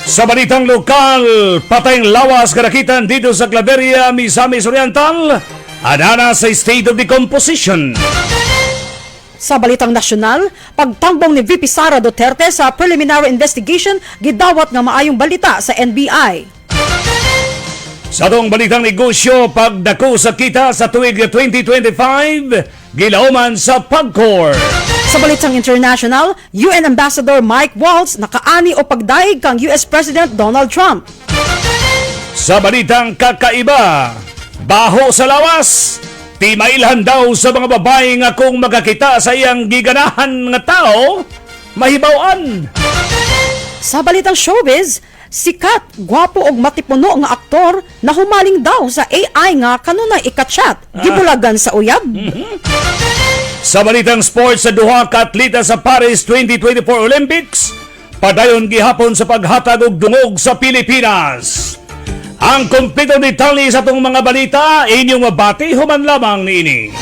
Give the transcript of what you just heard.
Sa balitang lokal, patayng lawas karakitan dito sa Claveria, Misamis Oriental, anana sa state of decomposition. Sa balitang nasyonal, pagtambong ni VP Sara Duterte sa preliminary investigation gidawat nga maayong balita sa NBI. Sa atong balitang negosyo, pagdako sa kita sa tuig 2025, gilauman sa PAGCOR. Sa balitang international, UN Ambassador Mike Waltz nakaani o pagdaig kang US President Donald Trump. Sa balitang kakaiba, baho sa lawas, timailhan daw sa mga babae nga kung magakita sa iyang giganahan nga tao, mahibawan. Sa balitang showbiz, sikat, gwapo og matipuno nga aktor na humaling daw sa AI nga kanunay ikachat, gibulagan sa uyab. Sa balitang sports, sa duha ka atleta sa Paris 2024 Olympics, padayon gihapon sa paghatag og dungog sa Pilipinas. Ang kumpleto detalye sa itong mga balita, inyong mabati human lamang niini.